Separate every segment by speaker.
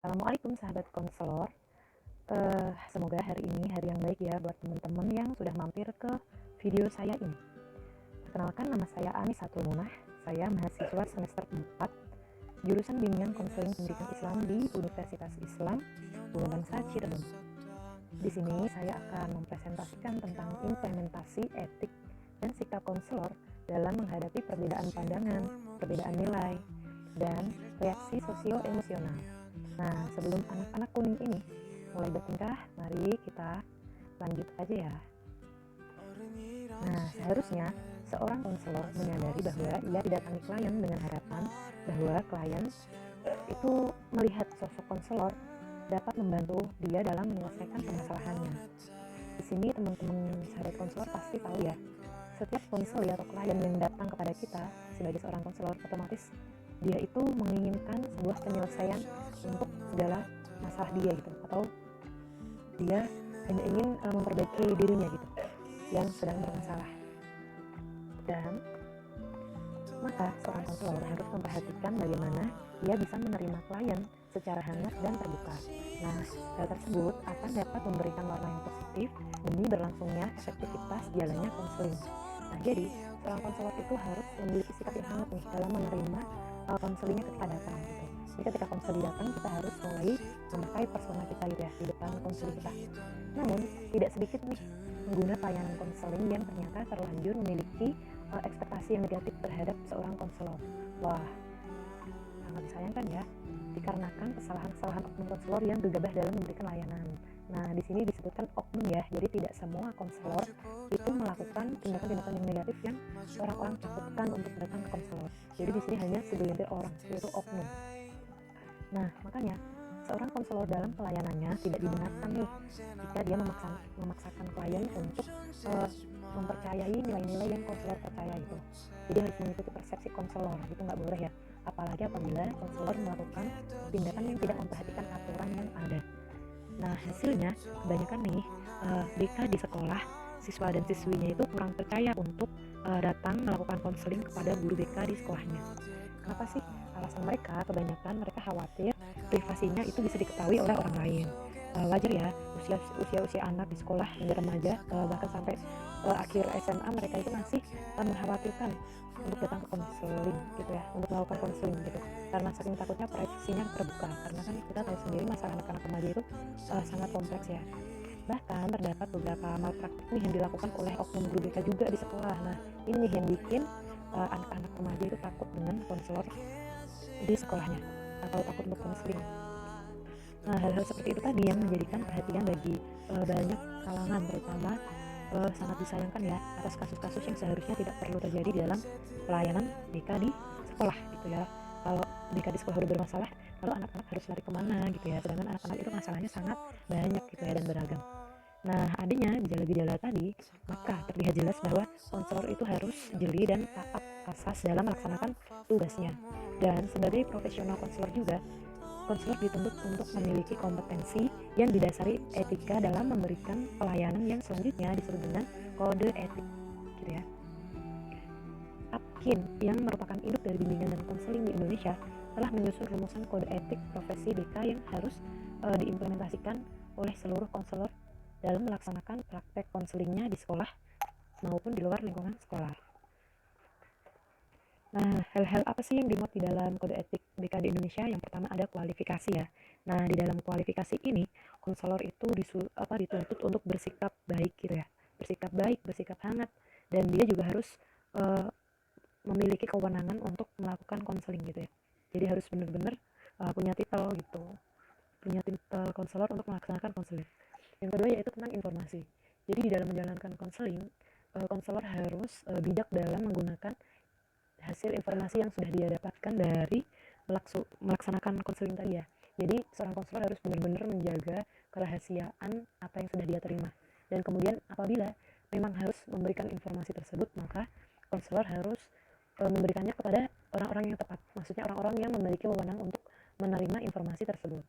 Speaker 1: Assalamualaikum sahabat konselor. Semoga hari ini hari yang baik ya buat teman-teman yang sudah mampir ke video saya ini. Perkenalkan, nama saya Anisatul Munah. Saya mahasiswa semester 4 jurusan Bimbingan Konseling Pendidikan Islam di Universitas Islam Bumi Bangsa Cirebon. Di sini saya akan mempresentasikan tentang implementasi etik dan sikap konselor dalam menghadapi perbedaan pandangan, perbedaan nilai, dan reaksi sosio-emosional. Nah, sebelum anak-anak kuning ini mulai bertingkah, mari kita lanjut aja ya. Nah, seharusnya seorang konselor menyadari bahwa ia didatangi klien dengan harapan bahwa klien itu melihat sosok konselor dapat membantu dia dalam menyelesaikan permasalahannya. Di sini teman-teman sahabat konselor pasti tahu ya, setiap konselor atau klien yang datang kepada kita sebagai seorang konselor, otomatis dia itu menginginkan sebuah penyelesaian untuk segala masalah dia gitu, atau dia hanya ingin memperbaiki dirinya gitu yang sedang bermasalah. Dan maka seorang konselor harus memperhatikan bagaimana ia bisa menerima klien secara hangat dan terbuka. Nah, hal tersebut akan dapat memberikan warna yang positif demi berlangsungnya efektivitas jalannya konseling. Nah, jadi seorang konselor itu harus memiliki sikap yang hangat nih dalam menerima konselingnya ketika datang gitu. Jadi ketika konseling datang, kita harus mulai memakai persona kita gitu ya di depan konseling kita. Namun tidak sedikit nih pengguna pelayanan konseling yang ternyata terlanjur memiliki ekspektasi yang negatif terhadap seorang konselor. Wah, sangat disayangkan ya, dikarenakan kesalahan-kesalahan oknum konselor yang gegabah dalam memberikan layanan. Nah, di sini disebutkan oknum ya, jadi tidak semua konselor itu melakukan tindakan-tindakan yang negatif yang orang-orang takutkan untuk datang ke konselor. Jadi di sini hanya segelintir orang, yaitu oknum. Nah, makanya seorang konselor dalam pelayanannya tidak dibenarkan nih jika dia memaksakan klien untuk mempercayai nilai-nilai yang konselor percaya itu. Jadi harus mengikuti persepsi konselor, itu nggak boleh ya. Apalagi apabila konselor melakukan tindakan yang tidak memperhatikan aturan yang ada. Nah, hasilnya kebanyakan nih BK di sekolah, siswa dan siswinya itu kurang percaya untuk datang melakukan konseling kepada guru BK di sekolahnya. Kenapa sih? Alasan mereka kebanyakan mereka khawatir privasinya itu bisa diketahui oleh orang lain. Wajar ya, usia anak di sekolah hingga remaja, bahkan sampai akhir SMA, mereka itu masih mengkhawatirkan untuk datang ke konseling gitu ya, untuk melakukan konseling gitu, karena saking takutnya privasinya terbuka. Karena kan kita tahu sendiri masalah anak-anak remaja itu sangat kompleks ya. Bahkan terdapat beberapa malpraktik nih yang dilakukan oleh oknum guru BK juga di sekolah. Nah, ini nih yang bikin anak-anak remaja itu takut dengan konselor di sekolahnya atau takut untuk konseling. Nah, hal-hal seperti itu tadi yang menjadikan perhatian bagi banyak kalangan, terutama sangat disayangkan ya atas kasus-kasus yang seharusnya tidak perlu terjadi di dalam pelayanan BK di sekolah gitu ya. Kalau BK di sekolah udah bermasalah, lalu anak-anak harus lari kemana gitu ya, sedangkan anak-anak itu masalahnya sangat banyak gitu ya dan beragam. Nah, adanya gejala-gejala tadi, maka terlihat jelas bahwa konselor itu harus jeli dan taat asas dalam melaksanakan tugasnya. Dan sebagai profesional konselor juga, konselor dituntut untuk memiliki kompetensi yang didasari etika dalam memberikan pelayanan yang selanjutnya disebut dengan kode etik gitu ya. APKIN yang merupakan induk dari bimbingan dan konseling di Indonesia telah menyusun rumusan kode etik profesi BK yang harus diimplementasikan oleh seluruh konselor dalam melaksanakan praktek konselingnya di sekolah maupun di luar lingkungan sekolah. Nah, hal-hal apa sih yang dimuat di dalam kode etik BK di Indonesia? Yang pertama ada kualifikasi ya. Nah, di dalam kualifikasi ini, konselor itu dituntut untuk bersikap baik gitu ya. Bersikap baik, bersikap hangat, dan dia juga harus memiliki kewenangan untuk melakukan konseling gitu ya. Jadi harus benar-benar punya titel gitu. Punya titel konselor untuk melaksanakan konseling. Yang kedua yaitu tentang informasi. Jadi di dalam menjalankan konseling, konselor harus bijak dalam menggunakan hasil informasi yang sudah dia dapatkan dari melaksanakan konseling tadi ya. Jadi seorang konselor harus benar-benar menjaga kerahasiaan apa yang sudah dia terima. Dan kemudian apabila memang harus memberikan informasi tersebut, maka konselor harus memberikannya kepada orang-orang yang tepat. Maksudnya orang-orang yang memiliki wewenang untuk menerima informasi tersebut.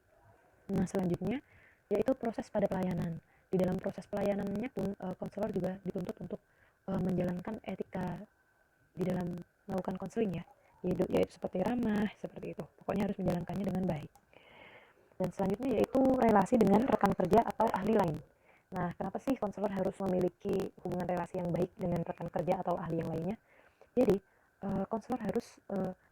Speaker 1: Nah, selanjutnya yaitu proses pada pelayanan. Di dalam proses pelayanannya pun konselor juga dituntut untuk menjalankan etika di dalam melakukan konseling ya, yaitu seperti ramah, seperti itu. Pokoknya harus menjalankannya dengan baik. Dan selanjutnya yaitu relasi dengan rekan kerja atau ahli lain. Nah, kenapa sih konselor harus memiliki hubungan relasi yang baik dengan rekan kerja atau ahli yang lainnya? Jadi, konselor harus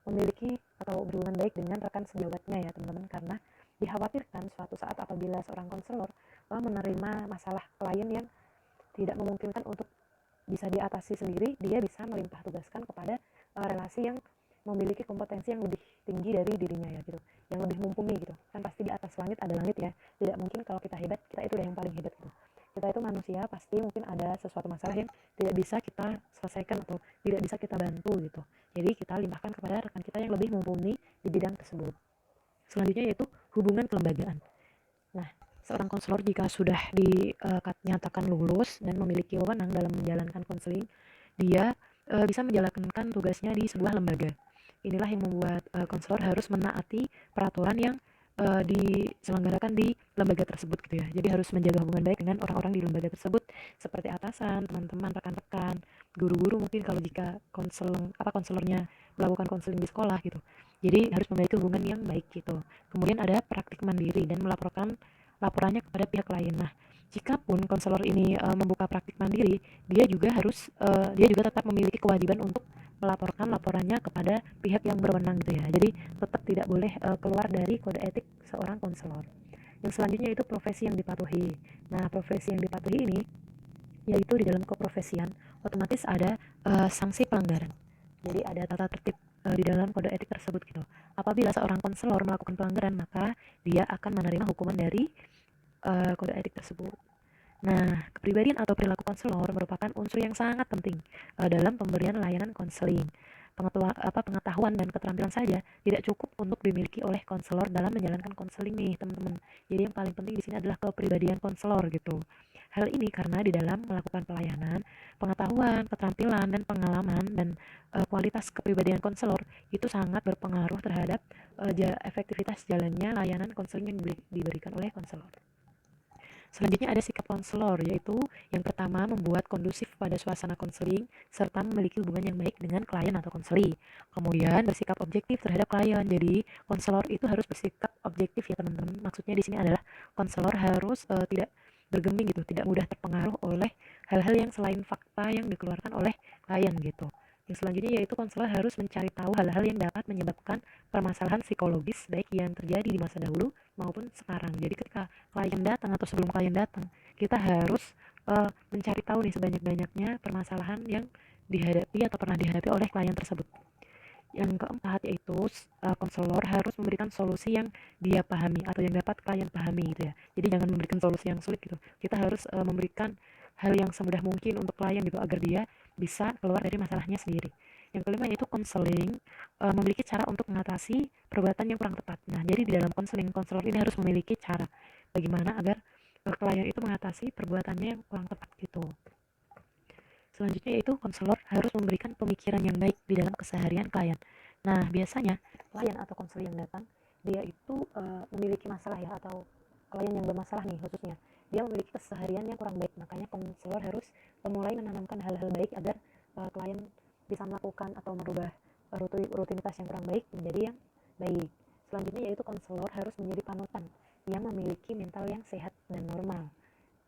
Speaker 1: memiliki atau berhubungan baik dengan rekan sejawatnya ya teman-teman, karena dikhawatirkan suatu saat apabila seorang konselor menerima masalah klien yang tidak memungkinkan untuk bisa diatasi sendiri, dia bisa melimpah tugaskan kepada relasi yang memiliki kompetensi yang lebih tinggi dari dirinya ya gitu, yang lebih mumpuni gitu. Kan pasti di atas langit ada langit ya, tidak mungkin kalau kita hebat kita itu udah yang paling hebat gitu. Kita itu manusia, pasti mungkin ada sesuatu masalah yang tidak bisa kita selesaikan atau tidak bisa kita bantu gitu. Jadi kita limpahkan kepada rekan kita yang lebih mumpuni di bidang tersebut. Selanjutnya yaitu hubungan kelembagaan. Nah, seorang konselor jika sudah dinyatakan lulus dan memiliki wewenang dalam menjalankan konseling, dia bisa menjalankan tugasnya di sebuah lembaga. Inilah yang membuat konselor harus menaati peraturan yang diselenggarakan di lembaga tersebut gitu ya. Jadi harus menjaga hubungan baik dengan orang-orang di lembaga tersebut seperti atasan, teman-teman, rekan-rekan, guru-guru mungkin kalau jika konselornya melakukan konseling di sekolah gitu. Jadi harus memiliki hubungan yang baik gitu. Kemudian ada praktik mandiri dan melaporkan laporannya kepada pihak lain. Nah, jikapun konselor ini membuka praktik mandiri, dia juga tetap memiliki kewajiban untuk melaporkan laporannya kepada pihak yang berwenang gitu ya. Jadi tetap tidak boleh keluar dari kode etik seorang konselor. Yang selanjutnya itu profesi yang dipatuhi. Nah, profesi yang dipatuhi ini yaitu di dalam keprofesian otomatis ada sanksi pelanggaran. Jadi ada tata tertib di dalam kode etik tersebut gitu. Apabila seorang konselor melakukan pelanggaran, maka dia akan menerima hukuman dari kode etik tersebut. Nah, kepribadian atau perilaku konselor merupakan unsur yang sangat penting dalam pemberian layanan konseling. Pengetahuan dan keterampilan saja tidak cukup untuk dimiliki oleh konselor dalam menjalankan konseling nih, teman-teman. Jadi yang paling penting di sini adalah kepribadian konselor gitu. Hal ini karena di dalam melakukan pelayanan, pengetahuan, keterampilan, dan pengalaman dan kualitas kepribadian konselor itu sangat berpengaruh terhadap efektivitas jalannya layanan konseling yang diberikan oleh konselor. Selanjutnya ada sikap konselor, yaitu yang pertama membuat kondusif pada suasana konseling serta memiliki hubungan yang baik dengan klien atau konseli. Kemudian bersikap objektif terhadap klien. Jadi konselor itu harus bersikap objektif ya teman-teman. Maksudnya di sini adalah konselor harus tidak bergeming gitu, tidak mudah terpengaruh oleh hal-hal yang selain fakta yang dikeluarkan oleh klien gitu. Yang selanjutnya yaitu konselor harus mencari tahu hal-hal yang dapat menyebabkan permasalahan psikologis baik yang terjadi di masa dahulu maupun sekarang. Jadi ketika klien datang atau sebelum klien datang, kita harus mencari tahu nih sebanyak-banyaknya permasalahan yang dihadapi atau pernah dihadapi oleh klien tersebut. Yang keempat yaitu konselor harus memberikan solusi yang dia pahami atau yang dapat klien pahami gitu ya. Jadi jangan memberikan solusi yang sulit gitu. Kita harus memberikan hal yang semudah mungkin untuk klien gitu agar dia bisa keluar dari masalahnya sendiri. Yang kelima yaitu konseling memiliki cara untuk mengatasi perbuatan yang kurang tepat. Nah, jadi di dalam konseling, konselor ini harus memiliki cara bagaimana agar klien itu mengatasi perbuatannya yang kurang tepat gitu. Selanjutnya yaitu konselor harus memberikan pemikiran yang baik di dalam keseharian klien. Nah, biasanya klien atau konselor yang datang, dia itu memiliki masalah ya, atau klien yang bermasalah nih khususnya. Dia memiliki keseharian yang kurang baik, makanya konselor harus mulai menanamkan hal-hal baik agar klien bisa melakukan atau merubah rutinitas yang kurang baik menjadi yang baik. Selanjutnya yaitu konselor harus menjadi panutan yang memiliki mental yang sehat dan normal.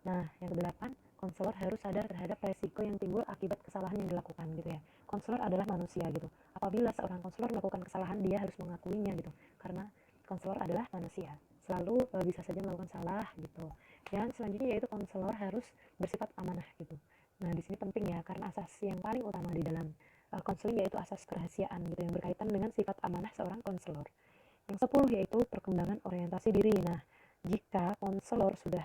Speaker 1: Nah, yang kedelapan, konselor harus sadar terhadap resiko yang timbul akibat kesalahan yang dilakukan gitu ya. Konselor adalah manusia gitu. Apabila seorang konselor melakukan kesalahan, dia harus mengakuinya gitu. Karena konselor adalah manusia. Selalu bisa saja melakukan salah gitu. Dan selanjutnya yaitu konselor harus bersifat amanah gitu. Nah, di sini penting ya karena asas yang paling utama di dalam konseling yaitu asas kerahasiaan gitu yang berkaitan dengan sifat amanah seorang konselor. Yang 10 yaitu perkembangan orientasi diri. Nah, jika konselor sudah